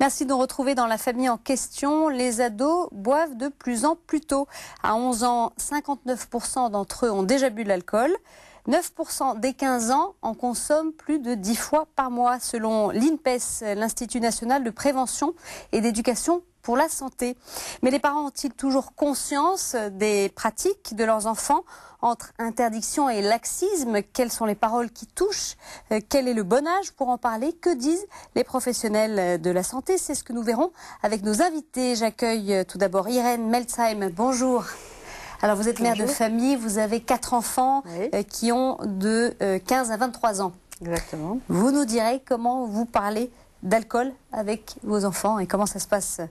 Merci de nous retrouver dans la famille en question. Les ados boivent de plus en plus tôt. À 11 ans, 59% d'entre eux ont déjà bu de l'alcool. 9% des 15 ans en consomment plus de 10 fois par mois, selon l'INPES, l'Institut national de prévention et d'éducation pour la santé. Mais les parents ont-ils toujours conscience des pratiques de leurs enfants? Entre interdiction et laxisme, quelles sont les paroles qui touchent? Quel est le bon âge pour en parler? Que disent les professionnels de la santé? C'est ce que nous verrons avec nos invités. J'accueille tout d'abord Irène Meltzheim. Bonjour. Alors vous êtes mère de famille, vous avez 4 enfants qui ont de 15 à 23 ans. Exactement. Vous nous direz comment vous parlez d'alcool avec vos enfants et comment ça se passe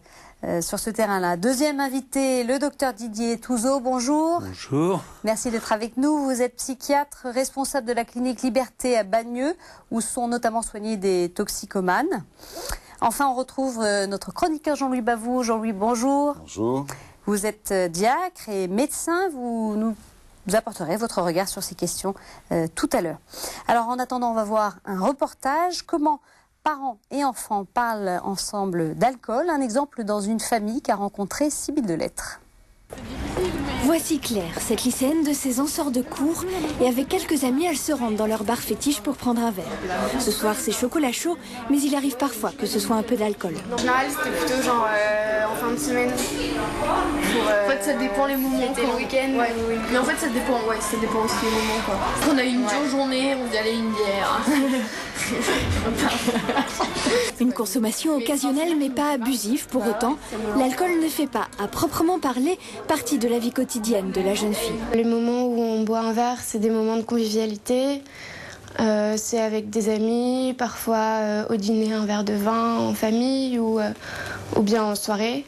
sur ce terrain-là. Deuxième invité, le docteur Didier Touzeau. Bonjour. Bonjour. Merci d'être avec nous. Vous êtes psychiatre, responsable de la clinique Liberté à Bagneux, où sont notamment soignés des toxicomanes. Enfin, on retrouve notre chroniqueur Jean-Louis Bavoux. Jean-Louis, bonjour. Bonjour. Vous êtes diacre et médecin. Vous nous apporterez votre regard sur ces questions tout à l'heure. Alors, en attendant, on va voir un reportage. Comment parents et enfants parlent ensemble d'alcool. Un exemple dans une famille qu'a rencontré Sibylle Delettre. Voici Claire, cette lycéenne de 16 ans sort de cours et avec quelques amis, elle se rendent dans leur bar fétiche pour prendre un verre. Ce soir, c'est chocolat chaud, mais il arrive parfois que ce soit un peu d'alcool. En général, c'était plutôt genre en fin de semaine. En fait, ça dépend les moments. C'était le week-end. Ouais. Mais en fait, ça dépend aussi les moments, quoi. On a eu une dure journée, on dit allez, une bière. Une consommation occasionnelle mais pas abusive pour autant. L'alcool ne fait pas, à proprement parler, partie de la vie quotidienne de la jeune fille. Les moments où on boit un verre, c'est des moments de convivialité. C'est avec des amis, parfois au dîner un verre de vin en famille ou bien en soirée.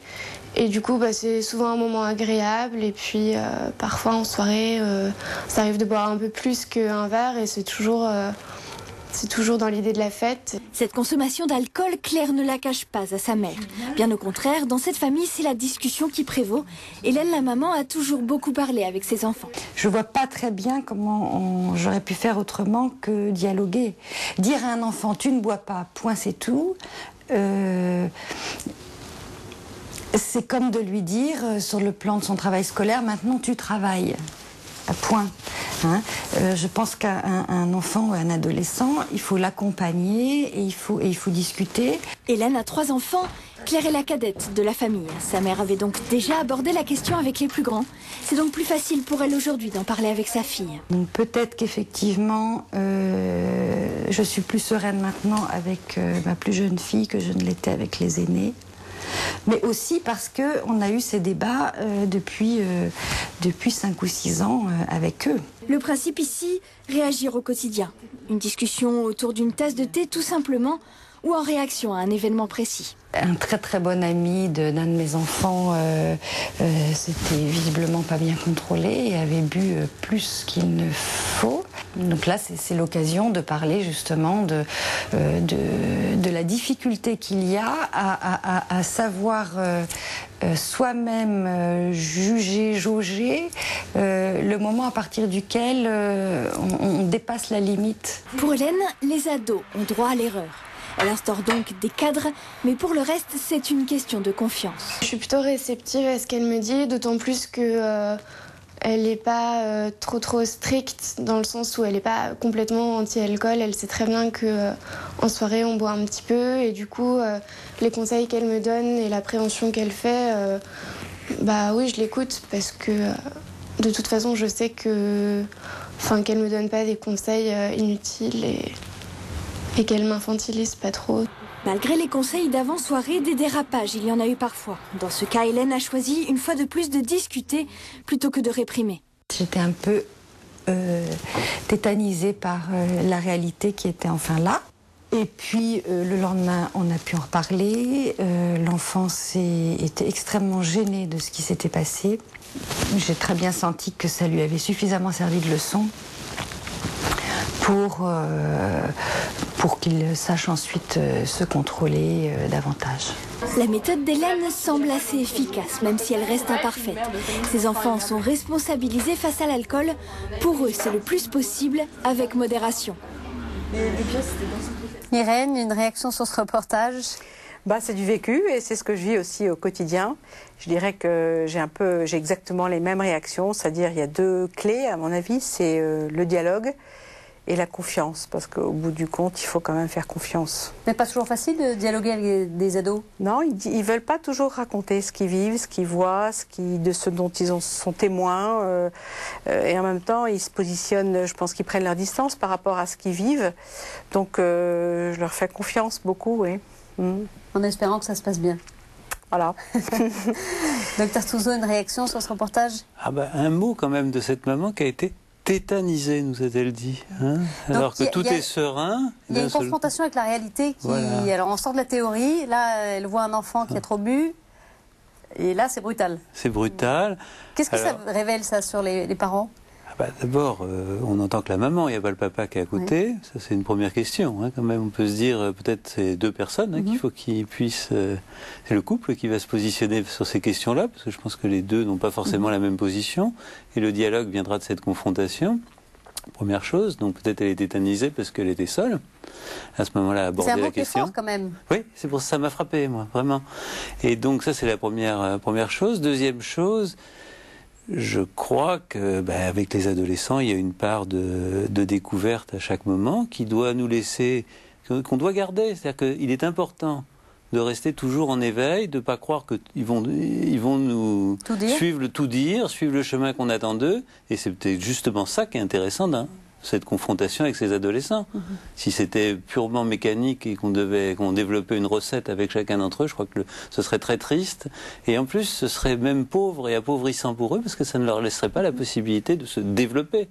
Et du coup, c'est souvent un moment agréable. Et puis, parfois en soirée, ça arrive de boire un peu plus qu'un verre et c'est toujours dans l'idée de la fête. Cette consommation d'alcool, Claire ne la cache pas à sa mère. Bien au contraire, dans cette famille, c'est la discussion qui prévaut. Hélène, la maman, a toujours beaucoup parlé avec ses enfants. Je vois pas très bien comment j'aurais pu faire autrement que dialoguer. Dire à un enfant, tu ne bois pas, point, c'est tout. C'est comme de lui dire, sur le plan de son travail scolaire, maintenant tu travailles. Point. Hein. Je pense qu'un enfant ou un adolescent, il faut l'accompagner et il faut discuter. Hélène a 3 enfants. Claire est la cadette de la famille. Sa mère avait donc déjà abordé la question avec les plus grands. C'est donc plus facile pour elle aujourd'hui d'en parler avec sa fille. Peut-être qu'effectivement, je suis plus sereine maintenant avec ma plus jeune fille que je ne l'étais avec les aînés. Mais aussi parce qu'on a eu ces débats depuis 5 ou 6 ans avec eux. Le principe ici, réagir au quotidien. Une discussion autour d'une tasse de thé tout simplement, ou en réaction à un événement précis. Un très très bon ami d'un de mes enfants s'était visiblement pas bien contrôlé et avait bu plus qu'il ne faut. Donc là, c'est l'occasion de parler justement de la difficulté qu'il y a à savoir soi-même juger, jauger le moment à partir duquel on dépasse la limite. Pour Hélène, les ados ont droit à l'erreur. Elle instaure donc des cadres, mais pour le reste, c'est une question de confiance. Je suis plutôt réceptive à ce qu'elle me dit, d'autant plus que elle n'est pas trop stricte, dans le sens où elle n'est pas complètement anti-alcool. Elle sait très bien qu'en soirée, on boit un petit peu. Et du coup, les conseils qu'elle me donne et la prévention qu'elle fait, oui, je l'écoute parce que de toute façon, je sais qu'elle ne me donne pas des conseils inutiles et qu'elle m'infantilise pas trop. Malgré les conseils d'avant-soirée, des dérapages, il y en a eu parfois. Dans ce cas, Hélène a choisi une fois de plus de discuter plutôt que de réprimer. J'étais un peu tétanisée par la réalité qui était enfin là. Et puis le lendemain, on a pu en reparler. L'enfant était extrêmement gêné de ce qui s'était passé. J'ai très bien senti que ça lui avait suffisamment servi de leçon pour qu'il sache ensuite se contrôler davantage. La méthode d'Hélène semble assez efficace, même si elle reste imparfaite. Ses enfants sont responsabilisés face à l'alcool. Pour eux, c'est le plus possible, avec modération. Irène, une réaction sur ce reportage? C'est du vécu et c'est ce que je vis aussi au quotidien. Je dirais que j'ai exactement les mêmes réactions, c'est-à-dire il y a deux clés à mon avis, c'est le dialogue et la confiance, parce qu'au bout du compte, il faut quand même faire confiance. Mais pas toujours facile de dialoguer avec des ados? Non, ils veulent pas toujours raconter ce qu'ils vivent, ce qu'ils voient, de ce dont ils sont témoins. Et en même temps, ils se positionnent, je pense qu'ils prennent leur distance par rapport à ce qu'ils vivent. Donc, je leur fais confiance beaucoup, oui. En espérant que ça se passe bien. Voilà. Docteur Touzeau, une réaction sur ce reportage? Un mot quand même de cette maman qui a été tétanisée, nous a-t-elle dit. Alors que tout est serein. Il y a une confrontation avec la réalité qui... Voilà. Alors on sort de la théorie, là elle voit un enfant qui a trop bu, et là c'est brutal. C'est brutal. Qu'est-ce que ça révèle ça sur les parents? D'abord, on entend que la maman, il n'y a pas le papa qui est à côté. Oui. Ça, c'est une première question. Quand même, on peut se dire, peut-être c'est deux personnes qu'il faut qu'ils puissent... c'est le couple qui va se positionner sur ces questions-là, parce que je pense que les deux n'ont pas forcément la même position. Et le dialogue viendra de cette confrontation. Première chose, donc peut-être elle est tétanisée parce qu'elle était seule. À ce moment-là, aborder la question. C'est un mot qui est fort quand même. Oui, c'est pour ça que ça m'a frappé, moi, vraiment. Et donc ça, c'est la première chose. Deuxième chose... Je crois que, avec les adolescents, il y a une part de découverte à chaque moment qui doit nous laisser, qu'on doit garder. C'est-à-dire qu'il est important de rester toujours en éveil, de ne pas croire qu'ils vont nous suivre le chemin qu'on attend d'eux. Et c'est peut-être justement ça qui est intéressant cette confrontation avec ces adolescents. Si c'était purement mécanique et qu'on développait une recette avec chacun d'entre eux, je crois que ce serait très triste. Et en plus, ce serait même pauvre et appauvrissant pour eux, parce que ça ne leur laisserait pas la possibilité de se développer.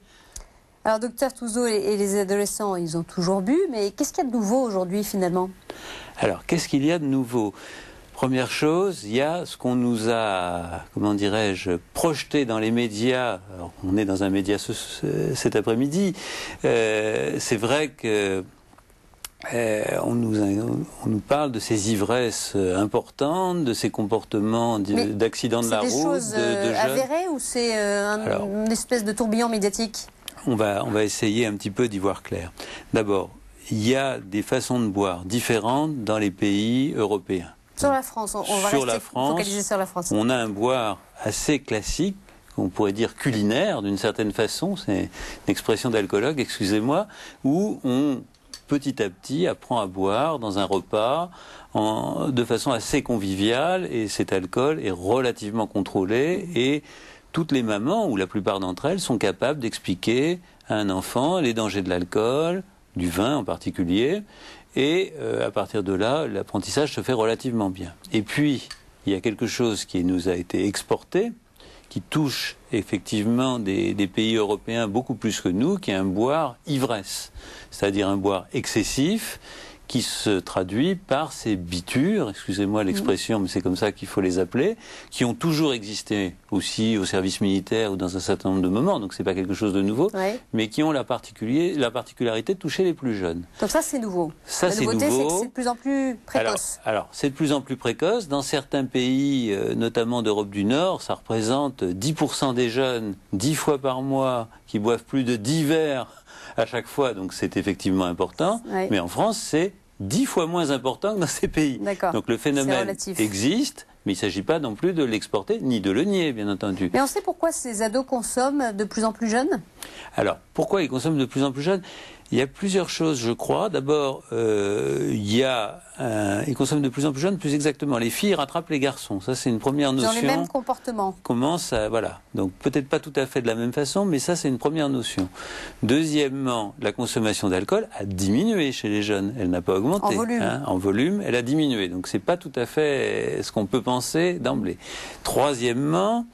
Alors, docteur Touzeau, et les adolescents, ils ont toujours bu, mais qu'est-ce qu'il y a de nouveau aujourd'hui, finalement? Alors, qu'est-ce qu'il y a de nouveau? Première chose, il y a ce qu'on nous a, projeté dans les médias. Alors, on est dans un média cet après-midi. C'est vrai que on nous parle de ces ivresses importantes, de ces comportements d'accidents de la route. C'est des choses avérées ou c'est une espèce de tourbillon médiatique? On va essayer un petit peu d'y voir clair. D'abord, il y a des façons de boire différentes dans les pays européens. Sur la France, on va rester focalisé sur la France. On a un boire assez classique, on pourrait dire culinaire d'une certaine façon, c'est une expression d'alcoologue, excusez-moi, où on petit à petit apprend à boire dans un repas de façon assez conviviale, et cet alcool est relativement contrôlé, et toutes les mamans, ou la plupart d'entre elles, sont capables d'expliquer à un enfant les dangers de l'alcool, du vin en particulier. Et à partir de là, l'apprentissage se fait relativement bien. Et puis, il y a quelque chose qui nous a été exporté, qui touche effectivement des pays européens beaucoup plus que nous, qui est un boire ivresse, c'est-à-dire un boire excessif, qui se traduit par ces bitures, excusez-moi l'expression, mais c'est comme ça qu'il faut les appeler, qui ont toujours existé aussi au service militaire ou dans un certain nombre de moments, donc c'est pas quelque chose de nouveau, mais qui ont la particularité de toucher les plus jeunes. Donc ça c'est nouveau. Ça c'est nouveau. La nouveauté c'est que c'est de plus en plus précoce. Alors c'est de plus en plus précoce. Dans certains pays, notamment d'Europe du Nord, ça représente 10% des jeunes, 10 fois par mois, qui boivent plus de 10 verres à chaque fois, donc c'est effectivement important. Oui. Mais en France, c'est 10 fois moins important que dans ces pays. Donc le phénomène existe, mais il ne s'agit pas non plus de l'exporter, ni de le nier, bien entendu. Mais on sait pourquoi ces ados consomment de plus en plus jeunes? Alors, pourquoi ils consomment de plus en plus jeunes? Il y a plusieurs choses, je crois. D'abord, ils consomment de plus en plus jeunes, plus exactement. Les filles rattrapent les garçons. Ça, c'est une première notion. Dans les mêmes comportements. Voilà. Donc, peut-être pas tout à fait de la même façon, mais ça, c'est une première notion. Deuxièmement, la consommation d'alcool a diminué chez les jeunes. Elle n'a pas augmenté. En volume. En volume, elle a diminué. Donc, c'est pas tout à fait ce qu'on peut penser d'emblée. Troisièmement,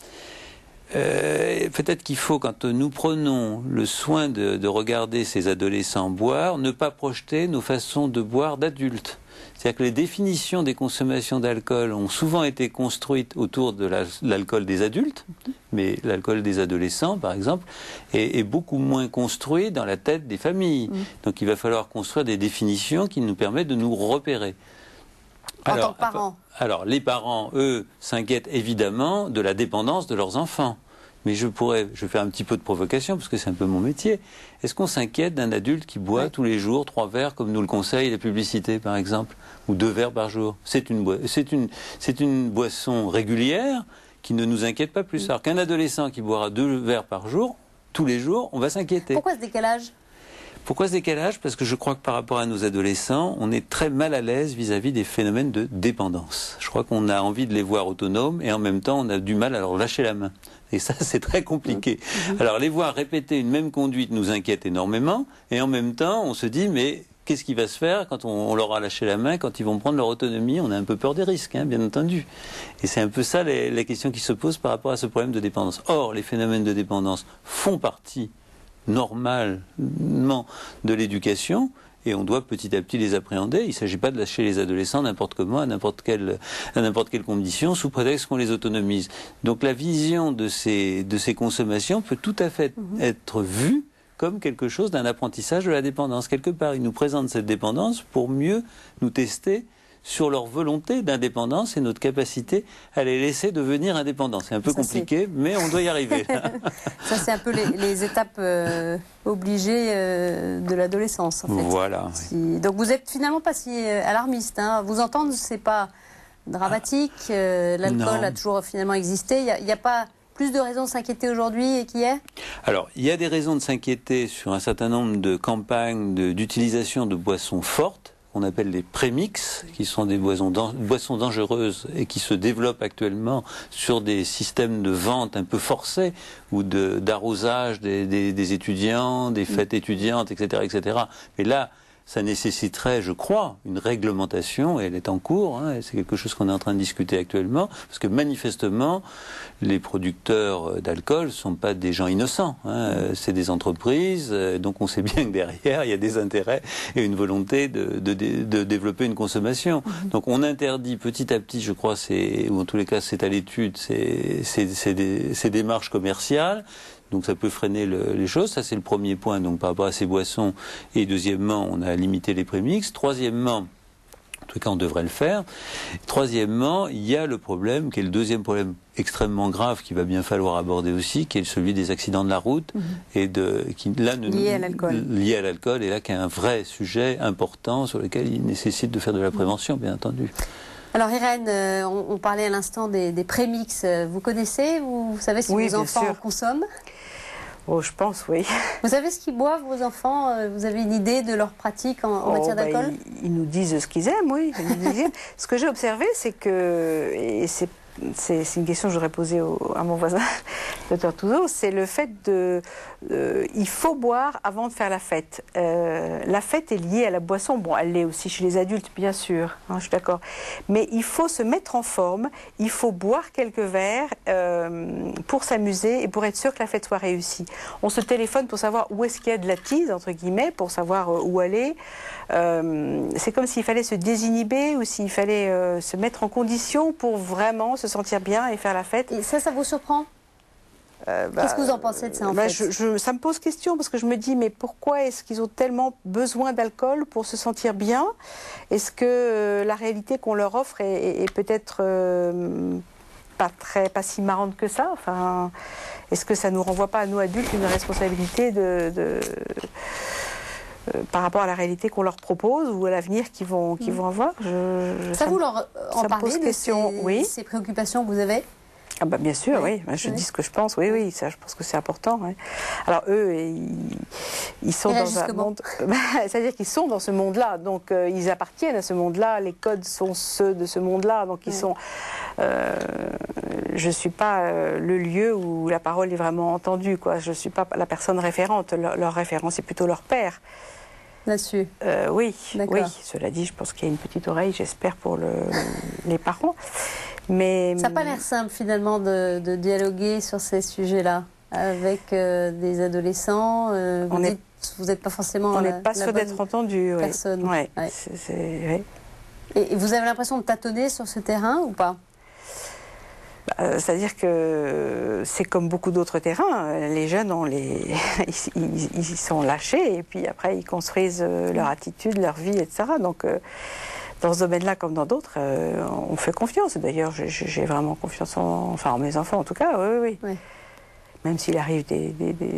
peut-être qu'il faut, quand nous prenons le soin de regarder ces adolescents boire, ne pas projeter nos façons de boire d'adultes. C'est-à-dire que les définitions des consommations d'alcool ont souvent été construites autour de l'alcool des adultes, mais l'alcool des adolescents, par exemple, est beaucoup moins construit dans la tête des familles. Donc il va falloir construire des définitions qui nous permettent de nous repérer. En tant que parents. Alors, les parents, eux, s'inquiètent évidemment de la dépendance de leurs enfants. Mais je vais faire un petit peu de provocation, parce que c'est un peu mon métier. Est-ce qu'on s'inquiète d'un adulte qui boit tous les jours 3 verres, comme nous le conseille la publicité, par exemple, ou 2 verres par jour? C'est une boisson régulière qui ne nous inquiète pas plus. Alors qu'un adolescent qui boira 2 verres par jour, tous les jours, on va s'inquiéter. Pourquoi ce décalage ? Pourquoi ce décalage? Parce que je crois que par rapport à nos adolescents, on est très mal à l'aise vis-à-vis des phénomènes de dépendance. Je crois qu'on a envie de les voir autonomes et en même temps, on a du mal à leur lâcher la main. Et ça, c'est très compliqué. Alors, les voir répéter une même conduite nous inquiète énormément et en même temps, on se dit, mais qu'est-ce qui va se faire quand on leur a lâché la main, quand ils vont prendre leur autonomie? On a un peu peur des risques, bien entendu. Et c'est un peu ça la question qui se pose par rapport à ce problème de dépendance. Or, les phénomènes de dépendance font partie normalement de l'éducation et on doit petit à petit les appréhender. Il ne s'agit pas de lâcher les adolescents n'importe comment, à n'importe quelle condition, sous prétexte qu'on les autonomise. Donc la vision de ces consommations peut tout à fait être vue comme quelque chose d'un apprentissage de la dépendance. Quelque part, ils nous présentent cette dépendance pour mieux nous tester sur leur volonté d'indépendance et notre capacité à les laisser devenir indépendants. C'est un peu compliqué, mais on doit y arriver. Ça, c'est un peu les étapes obligées de l'adolescence, en fait. Voilà. Donc vous n'êtes finalement pas si alarmiste. Vous entendre, c'est pas dramatique. L'alcool a toujours finalement existé. Il n'y a pas plus de raisons de s'inquiéter aujourd'hui qu'hier? Alors, il y a des raisons de s'inquiéter sur un certain nombre de campagnes d'utilisation de boissons fortes, qu'on appelle les prémix, qui sont des boissons dangereuses et qui se développent actuellement sur des systèmes de vente un peu forcés ou d'arrosage des étudiants, des fêtes étudiantes, etc., etc. Mais là, ça nécessiterait, je crois, une réglementation, et elle est en cours, et c'est quelque chose qu'on est en train de discuter actuellement, parce que manifestement, les producteurs d'alcool ne sont pas des gens innocents, c'est des entreprises, donc on sait bien que derrière, il y a des intérêts et une volonté de développer une consommation. Donc on interdit petit à petit, je crois, ou en tous les cas c'est à l'étude, ces démarches commerciales. Donc ça peut freiner les choses. Ça, c'est le premier point, donc par rapport à ces boissons. Et deuxièmement, on a limité les prémix. Troisièmement, en tout cas, on devrait le faire. Troisièmement, il y a le problème, qui est le deuxième problème extrêmement grave qu'il va bien falloir aborder aussi, qui est celui des accidents de la route. Et lié à l'alcool. Et là, qui est un vrai sujet important sur lequel il nécessite de faire de la prévention, bien entendu. Alors Irène, on parlait à l'instant des prémix. Vous connaissez? Vous savez si vos enfants en consomment? Oh, je pense, oui. Vous savez ce qu'ils boivent, vos enfants? Vous avez une idée de leur pratique en matière d'alcool? Ils nous disent ce qu'ils aiment, oui. Ce que j'ai observé, c'est que, et c'est une question que j'aurais posée à mon voisin, Dr Touzeau, c'est le fait il faut boire avant de faire la fête. La fête est liée à la boisson. Bon, elle l'est aussi chez les adultes, bien sûr, je suis d'accord. Mais il faut se mettre en forme, il faut boire quelques verres pour s'amuser et pour être sûr que la fête soit réussie. On se téléphone pour savoir où est-ce qu'il y a de la tease, entre guillemets, pour savoir où aller. C'est comme s'il fallait se désinhiber ou s'il fallait se mettre en condition pour vraiment se sentir bien et faire la fête. Et ça vous surprend? Qu'est-ce que vous en pensez de ça, en fait? Ça me pose question, parce que je me dis, mais pourquoi est-ce qu'ils ont tellement besoin d'alcool pour se sentir bien? Est-ce que la réalité qu'on leur offre est peut-être pas si marrante que ça? Enfin, est-ce que ça ne nous renvoie pas à nous adultes une responsabilité par rapport à la réalité qu'on leur propose ou à l'avenir qu'ils vont avoir? Ça vous leur en parlez de ces préoccupations que vous avez? Ah bah bien sûr, oui. Je dis ce que je pense. Oui, ça, je pense que c'est important. Oui. Alors eux, ils sont dans un monde. C'est-à-dire qu'ils sont dans ce monde-là, donc ils appartiennent à ce monde-là. Les codes sont ceux de ce monde-là, donc ils sont. Je suis pas le lieu où la parole est vraiment entendue, quoi. Je suis pas la personne référente. Leur référence est plutôt leur père. Là-dessus. Oui. Cela dit, je pense qu'il y a une petite oreille, j'espère, pour les parents. Mais ça n'a pas l'air simple finalement de dialoguer sur ces sujets-là avec des adolescents. Vous n'êtes pas forcément. On n'est pas sûr d'être entendu. Personne. Ouais. Et vous avez l'impression de tâtonner sur ce terrain ou pas? C'est-à-dire que c'est comme beaucoup d'autres terrains. Les jeunes, ils sont lâchés et puis après ils construisent leur attitude, leur vie, etc. Donc dans ce domaine-là, comme dans d'autres, on fait confiance. D'ailleurs, j'ai vraiment confiance en mes enfants, en tout cas, oui. Même s'il arrive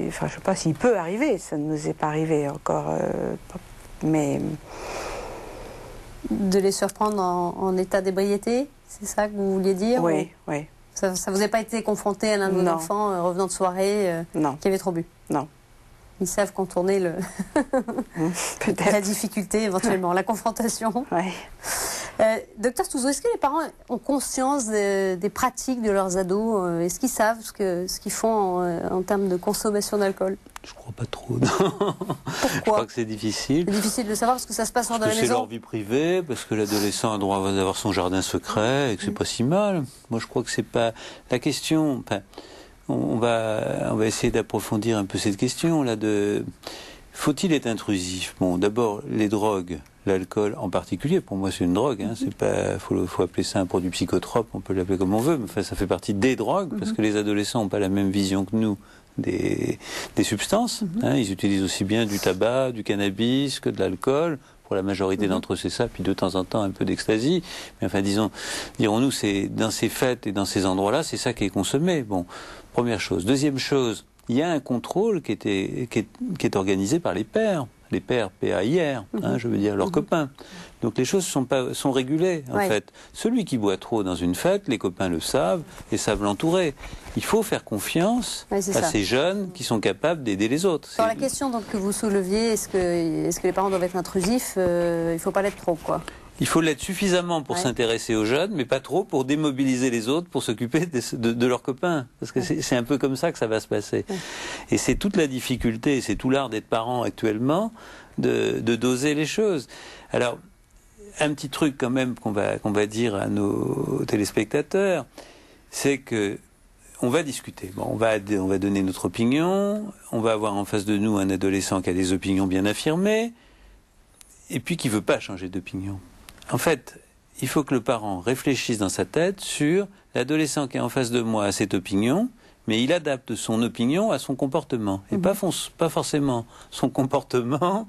enfin, je ne sais pas s'il peut arriver, ça ne nous est pas arrivé encore, mais... De les surprendre en état d'ébriété, c'est ça que vous vouliez dire? Oui, oui. Ça vous a pas été confronté à l'un de vos enfants revenant de soirée qui avait trop bu? Non. Ils savent contourner la difficulté éventuellement, la confrontation. Ouais. Docteur Touzeau, est-ce que les parents ont conscience des pratiques de leurs ados? Est-ce qu'ils savent ce qu'ils font en termes de consommation d'alcool? Je crois pas trop, non. Pourquoi? Je crois que c'est difficile. C'est difficile de le savoir parce que ça se passe hors de la maison. C'est leur vie privée, parce que l'adolescent a le droit d'avoir son jardin secret et que c'est pas si mal. Moi, je crois que c'est pas la question. Enfin, on va essayer d'approfondir un peu cette question là de faut-il être intrusif? Bon, d'abord les drogues, l'alcool en particulier. Pour moi, c'est une drogue. Hein, c'est pas faut appeler ça un produit psychotrope. On peut l'appeler comme on veut, mais enfin, ça fait partie des drogues parce que les adolescents n'ont pas la même vision que nous des substances. Hein, ils utilisent aussi bien du tabac, du cannabis que de l'alcool. Pour la majorité d'entre eux, c'est ça, puis de temps en temps un peu d'ecstasy. Mais enfin, dirons-nous, c'est dans ces fêtes et dans ces endroits-là, c'est ça qui est consommé. Bon, première chose. Deuxième chose, il y a un contrôle qui est organisé par les pères PAIR, hein, je veux dire leurs copains. Donc les choses sont régulées en fait. Celui qui boit trop dans une fête, les copains le savent et savent l'entourer. Il faut faire confiance à ces jeunes qui sont capables d'aider les autres. Dans la question donc, que vous souleviez, est-ce que les parents doivent être intrusifs? Il ne faut pas l'être trop, quoi. Il faut l'être suffisamment pour s'intéresser aux jeunes, mais pas trop pour démobiliser les autres, pour s'occuper de leurs copains. Parce que c'est un peu comme ça que ça va se passer. Et c'est toute la difficulté, c'est tout l'art d'être parent actuellement, de doser les choses. Alors, un petit truc quand même qu'on va dire à nos téléspectateurs, c'est que on va discuter. Bon, on va donner notre opinion, on va avoir en face de nous un adolescent qui a des opinions bien affirmées, et puis qui ne veut pas changer d'opinion. En fait, il faut que le parent réfléchisse dans sa tête sur l'adolescent qui est en face de moi a cette opinion, mais il adapte son opinion à son comportement. Et pas forcément son comportement,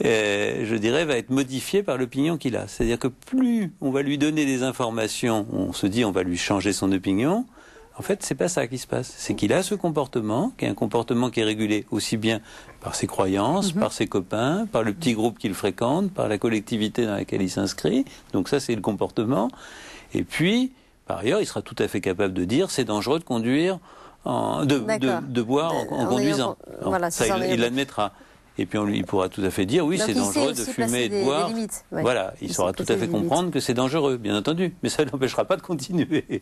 je dirais, va être modifié par l'opinion qu'il a. C'est-à-dire que plus on va lui donner des informations, on se dit on va lui changer son opinion. En fait, c'est pas ça qui se passe. C'est qu'il a ce comportement, qui est un comportement qui est régulé aussi bien par ses croyances, par ses copains, par le petit groupe qu'il fréquente, par la collectivité dans laquelle il s'inscrit. Donc ça, c'est le comportement. Et puis, par ailleurs, il sera tout à fait capable de dire c'est dangereux de conduire, de boire en conduisant. Voilà, ça, il l'admettra. Et puis il pourra tout à fait dire oui, c'est dangereux de fumer et de boire. Voilà, il saura tout à fait comprendre que c'est dangereux, bien entendu, mais ça ne l'empêchera pas de continuer. Et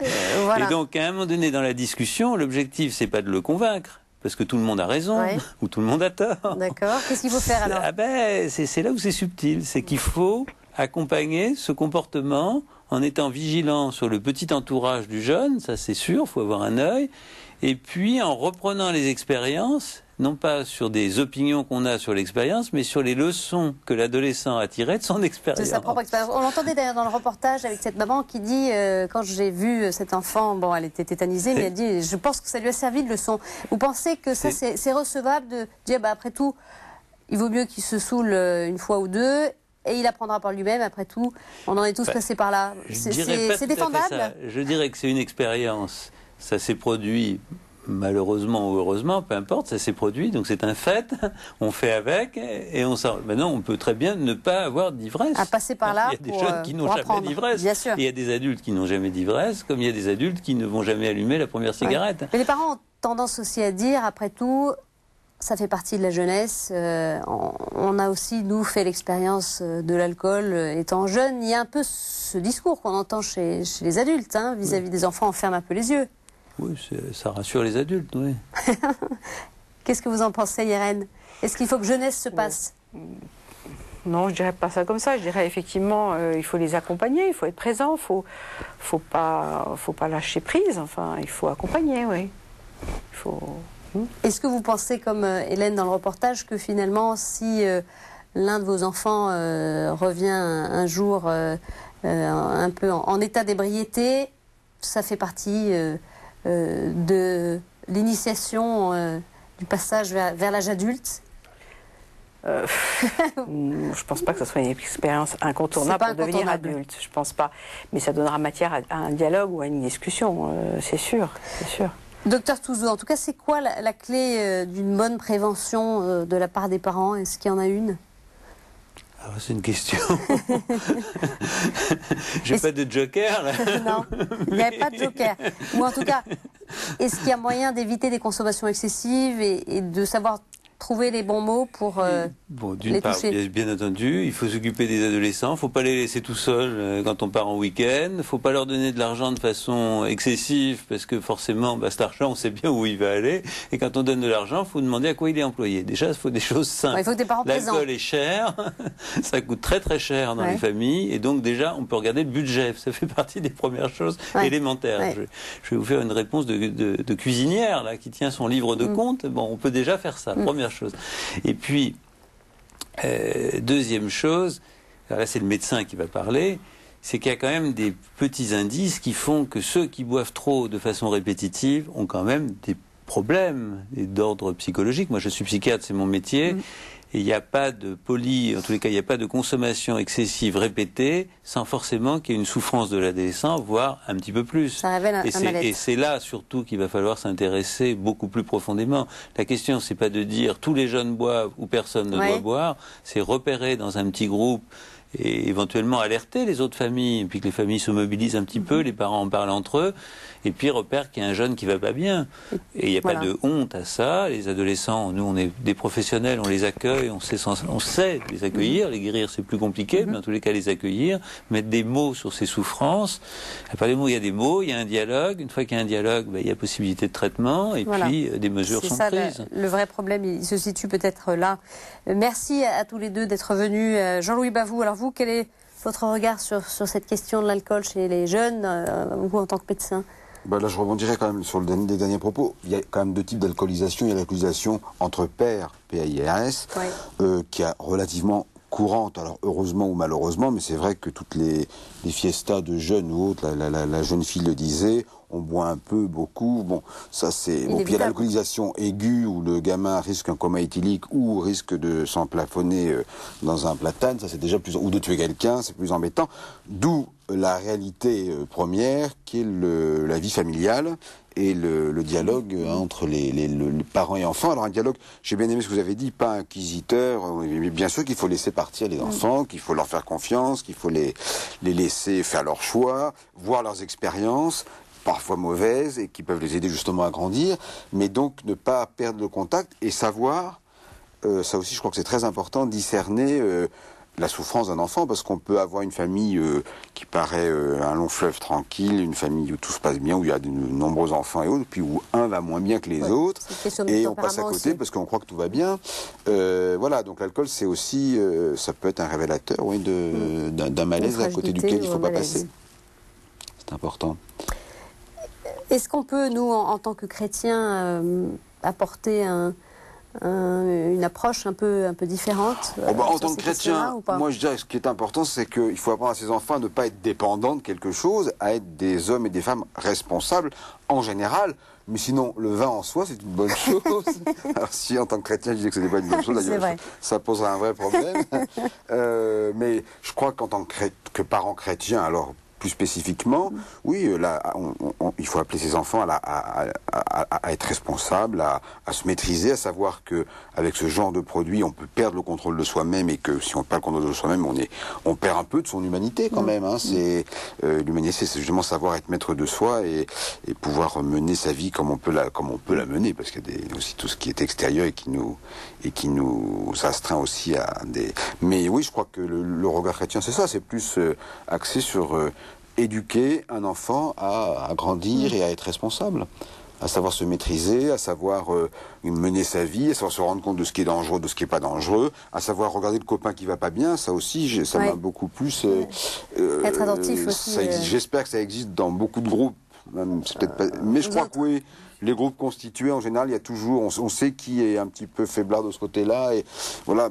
donc à un moment donné dans la discussion, l'objectif c'est pas de le convaincre, parce que tout le monde a raison ou tout le monde a tort. D'accord. Qu'est-ce qu'il faut faire alors? C'est là où c'est subtil, c'est qu'il faut accompagner ce comportement en étant vigilant sur le petit entourage du jeune, ça c'est sûr, il faut avoir un œil, et puis en reprenant les expériences, non pas sur des opinions qu'on a sur l'expérience, mais sur les leçons que l'adolescent a tirées de son expérience. De sa propre expérience. On l'entendait d'ailleurs dans le reportage avec cette maman qui dit, quand j'ai vu cet enfant, bon, elle était tétanisée, mais elle dit, je pense que ça lui a servi de leçon. Vous pensez que ça, c'est recevable de dire, après tout, il vaut mieux qu'il se saoule une fois ou deux, et il apprendra par lui-même, après tout, on en est tous passés par là. C'est défendable? Je dirais que c'est une expérience. Ça s'est produit... malheureusement ou heureusement, peu importe, ça s'est produit, donc c'est un fait, on fait avec, et on sort. Maintenant, on peut très bien ne pas avoir d'ivresse. À passer par là. Il y a des jeunes qui n'ont jamais d'ivresse. Bien sûr. Et il y a des adultes qui n'ont jamais d'ivresse, comme il y a des adultes qui ne vont jamais allumer la première cigarette. Mais les parents ont tendance aussi à dire, après tout, ça fait partie de la jeunesse. On a aussi, nous, fait l'expérience de l'alcool étant jeune. Il y a un peu ce discours qu'on entend chez les adultes, hein, vis-à-vis des enfants, on ferme un peu les yeux. Oui, ça rassure les adultes, oui. Qu'est-ce que vous en pensez, Irène? Est-ce qu'il faut que jeunesse se passe? Non, je dirais pas ça comme ça. Je dirais effectivement, il faut les accompagner, il faut être présent, faut pas lâcher prise. Enfin, il faut accompagner, oui. Est-ce que vous pensez, comme Hélène dans le reportage, que finalement, si l'un de vos enfants revient un jour un peu en état d'ébriété, ça fait partie de l'initiation du passage vers l'âge adulte? Je pense pas que ce soit une expérience incontournable pour devenir adulte. Je pense pas. Mais ça donnera matière à un dialogue ou à une discussion, c'est sûr, c'est sûr. Docteur Touzeau, en tout cas, c'est quoi la clé d'une bonne prévention de la part des parents? Est-ce qu'il y en a une? C'est une question. J'ai pas de joker là. Non, il n'y avait pas de joker. Ou en tout cas, est-ce qu'il y a moyen d'éviter des consommations excessives et de savoir trouver les bons mots pour d'une part, bien entendu, il faut s'occuper des adolescents. Il ne faut pas les laisser tout seuls quand on part en week-end. Il ne faut pas leur donner de l'argent de façon excessive parce que forcément, cet argent, on sait bien où il va aller. Et quand on donne de l'argent, il faut demander à quoi il est employé. Déjà, il faut des choses simples. Il faut que tes parents présents. L'alcool est cher, ça coûte très très cher dans les familles. Et donc déjà, on peut regarder le budget. Ça fait partie des premières choses élémentaires. Je vais vous faire une réponse de cuisinière là, qui tient son livre de compte. On peut déjà faire ça. Première chose. Et puis, deuxième chose, là c'est le médecin qui va parler, c'est qu'il y a quand même des petits indices qui font que ceux qui boivent trop de façon répétitive ont quand même des problèmes d'ordre psychologique. Moi je suis psychiatre, c'est mon métier. Et il n'y a pas de en tous les cas, il n'y a pas de consommation excessive répétée sans forcément qu'il y ait une souffrance de l'adolescent, voire un petit peu plus. Ça révèle un mal-être. Et c'est là surtout qu'il va falloir s'intéresser beaucoup plus profondément. La question, c'est pas de dire tous les jeunes boivent ou personne ne doit boire, c'est repérer dans un petit groupe et éventuellement alerter les autres familles, et puis que les familles se mobilisent un petit peu, les parents en parlent entre eux, et puis repèrent qu'il y a un jeune qui va pas bien. Et il n'y a pas de honte à ça. Les adolescents, nous on est des professionnels, on les accueille, on sait les accueillir, les guérir c'est plus compliqué, mais en tous les cas les accueillir, mettre des mots sur ces souffrances. À part les mots, il y a des mots, il y a un dialogue. Une fois qu'il y a un dialogue, il y a possibilité de traitement, et puis des mesures sont prises. Le vrai problème, il se situe peut-être là. Merci à tous les deux d'être venus. Jean-Louis Bavoux, alors vous, quel est votre regard sur cette question de l'alcool chez les jeunes, vous en tant que médecin? Là, je rebondirais quand même sur les derniers propos. Il y a quand même deux types d'alcoolisation. Il y a l'alcoolisation entre pairs, PAIRS, qui est relativement courante, alors heureusement ou malheureusement, mais c'est vrai que toutes les fiestas de jeunes ou autres, la jeune fille le disait, on boit un peu, beaucoup, ça c'est... Puis il y a l'alcoolisation aiguë où le gamin risque un coma éthylique ou risque de s'emplafonner dans un platane, ça c'est déjà plus... ou de tuer quelqu'un, c'est plus embêtant. D'où la réalité première qui est la vie familiale et le dialogue entre les parents et enfants. Alors un dialogue, j'ai bien aimé ce que vous avez dit, pas inquisiteur, mais bien sûr qu'il faut laisser partir les enfants, qu'il faut leur faire confiance, qu'il faut les laisser faire leurs choix, voir leurs expériences, parfois mauvaises, et qui peuvent les aider justement à grandir, mais donc ne pas perdre le contact et savoir, ça aussi je crois que c'est très important, discerner la souffrance d'un enfant, parce qu'on peut avoir une famille qui paraît un long fleuve tranquille, une famille où tout se passe bien, où il y a de nombreux enfants et autres, puis où un va moins bien que les autres, et on passe à côté aussi, parce qu'on croit que tout va bien. Voilà, donc l'alcool, c'est aussi, ça peut être un révélateur d'un malaise à côté duquel il ne faut pas passer. C'est important. Est-ce qu'on peut, nous, en tant que chrétiens, apporter une approche un peu différente en tant que chrétien, moi je dirais que ce qui est important, c'est qu'il faut apprendre à ses enfants à ne pas être dépendants de quelque chose, à être des hommes et des femmes responsables en général. Mais sinon, le vin en soi, c'est une bonne chose. Alors si en tant que chrétien, je disais que ce n'était pas une bonne chose, d'ailleurs, ça poserait un vrai problème. Mais je crois qu'en tant que parent chrétien, alors plus spécifiquement, oui, là, il faut appeler ses enfants à être responsables, à se maîtriser, à savoir que avec ce genre de produit, on peut perdre le contrôle de soi-même, et que si on perd le contrôle de soi-même, on perd un peu de son humanité quand même. L'humanité, c'est justement savoir être maître de soi et pouvoir mener sa vie comme on peut la mener, parce qu'il y a aussi tout ce qui est extérieur et qui nous astreint aussi à des... Mais oui, je crois que le regard chrétien, c'est ça, c'est plus axé sur éduquer un enfant à grandir et à être responsable, à savoir se maîtriser, à savoir mener sa vie, à savoir se rendre compte de ce qui est dangereux, de ce qui n'est pas dangereux, à savoir regarder le copain qui va pas bien. Ça aussi, ça m'a beaucoup plus... être attentif aussi. J'espère que ça existe dans beaucoup de groupes, même, peut-être pas, mais je crois que oui. Les groupes constitués, en général, il y a toujours... On sait qui est un petit peu faiblard de ce côté-là, et voilà,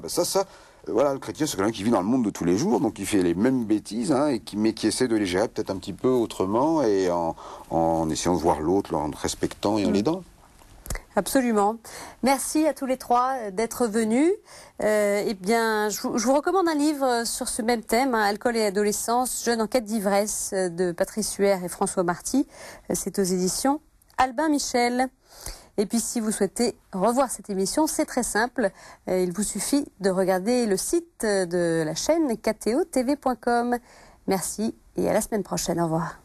voilà, le chrétien, c'est quelqu'un qui vit dans le monde de tous les jours, donc il fait les mêmes bêtises, mais qui essaie de les gérer peut-être un petit peu autrement, et en essayant de voir l'autre, en respectant et en l'aidant. Absolument. Merci à tous les trois d'être venus. Eh bien, je vous recommande un livre sur ce même thème, Alcool et adolescence, jeune en quête d'ivresse, de Patrice Huer et François Marty. C'est aux éditions Albin Michel. Et puis si vous souhaitez revoir cette émission, c'est très simple. Il vous suffit de regarder le site de la chaîne ktotv.com. Merci et à la semaine prochaine. Au revoir.